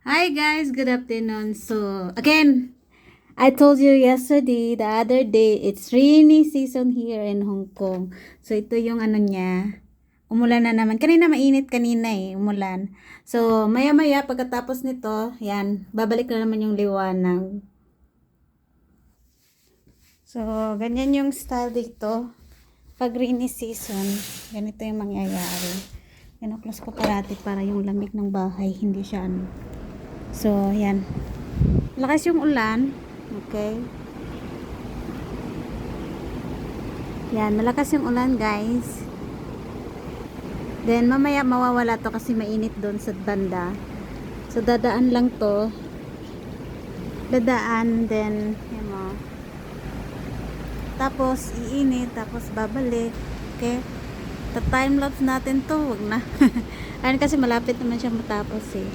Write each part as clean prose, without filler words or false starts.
Hi guys, good afternoon. So, again, I told you yesterday, the other day, it's rainy season here in Hong Kong. So, ito yung ano niya. Umulan na naman. Kanina mainit kanina umulan. So, maya-maya pagkatapos nito, yan, babalik na naman yung liwanag. So, ganyan yung style dito. Pag rainy season, ganito yung mangyayari. Kinuklos ko parati para yung lamig ng bahay, hindi siya ano. So, yan. Lakas yung ulan. Okay. Yan, malakas yung ulan, guys. Then, mamaya mawawala to kasi mainit doon sa banda. So, dadaan lang to. Dadaan, then, yan mo. Tapos, iinit, tapos babalik. Okay. Ta-timelapse natin to, wag na. Ayun kasi malapit naman siya matapos eh.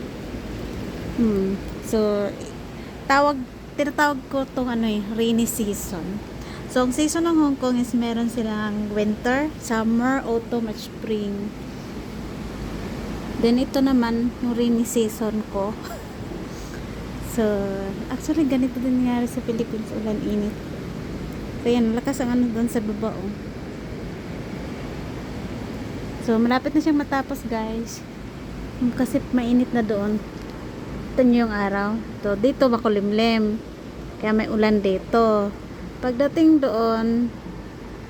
So, tinatawag ko tong rainy season. So, ang season ng Hong Kong is meron silang winter, summer, autumn, at spring. Then, ito naman yung rainy season ko. So, actually, ganito din nangyari sa Philippines, ulan init. So, yan, lakas ang doon sa baba, oh. So, malapit na siyang matapos, guys. Kasi mainit na doon. Ito nyo yung araw. So, dito makulimlim. Kaya may ulan dito. Pagdating doon,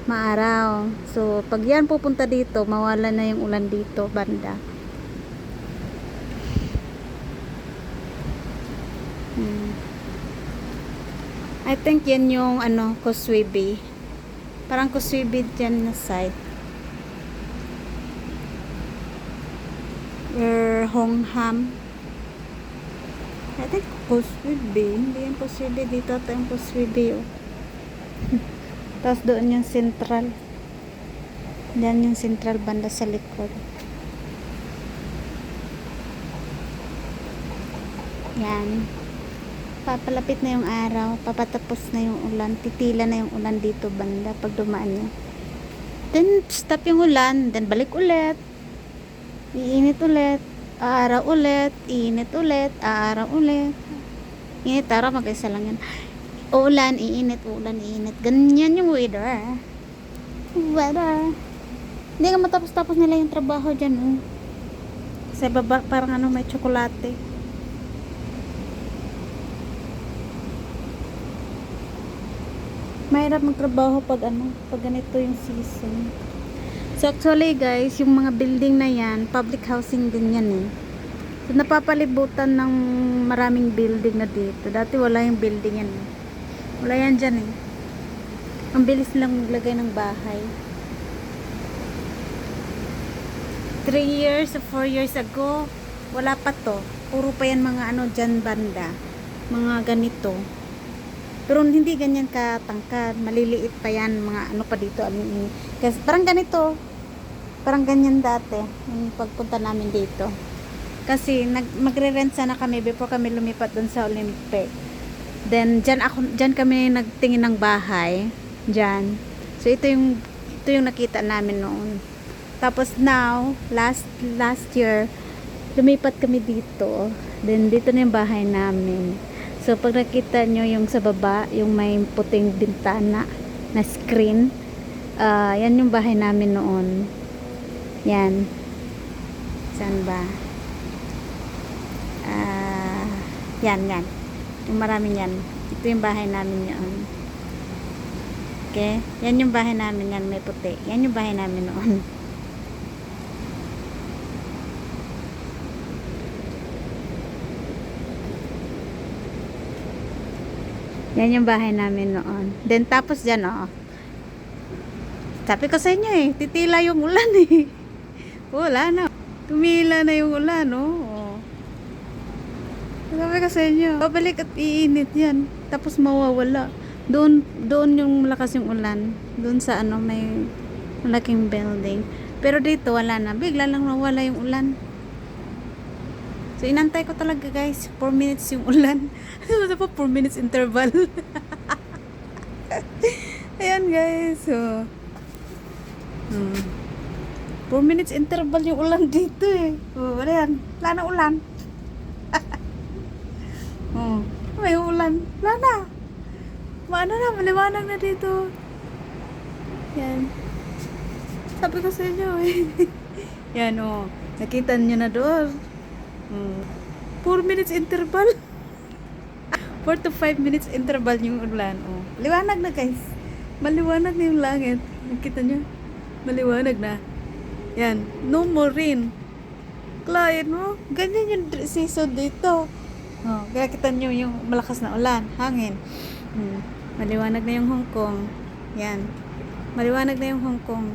maaraw. So, pag yan pupunta dito, mawala na yung ulan dito, banda. I think yan yung Causeway Bay. Parang Causeway Bay dyan na side. Or Hongham. I think Causeway Bay. Hindi yung Causeway Bay. Dito ito yung Causeway Bay. Oh. Tapos doon yung central. Diyan yung central banda sa likod. Yan. Papalapit na yung araw. Papatapos na yung ulan. Titila na yung ulan dito banda pag dumaan niya. Then stop yung ulan. Then balik ulit. Iinit ulit. Aaraw ulit, init ulit, aaraw ulit. Init, araw, mag-isa lang yan. Ulan, iinit, ulan, iinit. Ganyan yung weather. Weather. Hindi nga matapos-tapos nila yung trabaho dyan, oh. Sa baba, parang may tsokolate. Mahirap magtrabaho pag pag ganito yung season. So actually guys, yung mga building na yan, public housing din yan eh. So napapalibutan ng maraming building na dito. Dati wala yung building yan eh. Wala yan dyan eh. Ang bilis lang maglagay ng bahay. 3 years or 4 years ago, wala pa to. Puro pa yan mga dyan banda. Mga ganito. Pero hindi ganyan katangkad. Maliliit pa yan. Mga pa dito. Kasi parang ganito. Parang ganyan dati. Yung pagpunta namin dito. Kasi magre-rent sana kami before kami lumipat dun sa Olympic. Then dyan kami nagtingin ng bahay. Dyan. So ito yung nakita namin noon. Tapos now, last year, lumipat kami dito. Then dito na yung bahay namin. So, pag nakita nyo yung sa baba, yung may puting bintana na screen, yan yung bahay namin noon. Yan. Saan ba? Yan. Yung maraming yan. Ito yung bahay namin noon. Okay? Yan yung bahay namin yan, may puti. Yan yung bahay namin noon. Yan yung bahay namin noon. Then tapos dyan, sabi ko sa inyo titila yung ulan eh. Wala na. Tumila na yung ulan, Sabi ko sa inyo, babalik at iinit yan. Tapos mawawala. Doon yung malakas yung ulan. Doon sa may malaking building. Pero dito wala na. Bigla lang nawala yung ulan. So, inantay ko talaga guys. 4 minutes yung ulan. Ano pa 4 minutes interval? Ayan guys. So, 4 minutes interval yung ulan dito eh. Wala yan. Wala na ulan. ulan. Wala na. Maano na, maliwanag na dito. Yan. Sabi ko sa inyo eh. Yan oh. Nakita nyo na doon. 4 minutes interval. 4 to 5 minutes interval yung ulan. Oh. Liwanag na guys. Maliwanag na yung langit. Nakita nyo? Maliwanag na. Yan. No more rain. Client mo. Ganyan yung season dito. Oh, kaya kita nyo yung malakas na ulan. Hangin. Maliwanag na yung Hong Kong. Yan. Maliwanag na yung Hong Kong.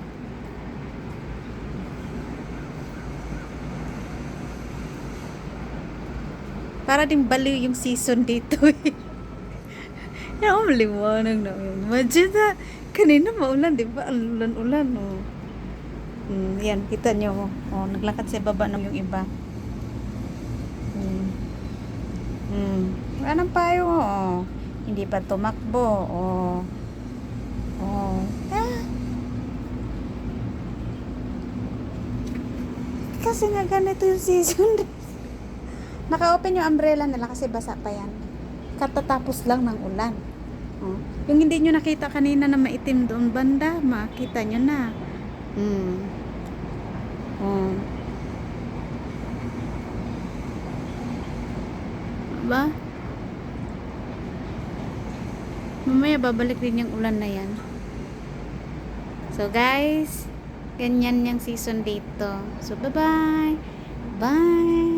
Para din baliw yung season dito eh. Yan, maliwanag na yun. Imagine na, kanina maulan, di ba? Ulan-ulan, oh. Yan, kita nyo, oh. Naglakad sa baba na yung iba. Wala nang payo, oh. Hindi pa tumakbo, oh. Oh. Kasi nga ganito yung season. Naka-open yung umbrella nila kasi basa pa yan. Katatapos lang ng ulan. Oh. Yung hindi nyo nakita kanina na maitim doon banda, makita nyo na. Oh. Ba? Mamaya babalik din yung ulan na yan. So guys, ganyan yung season dito. So bye-bye. Bye.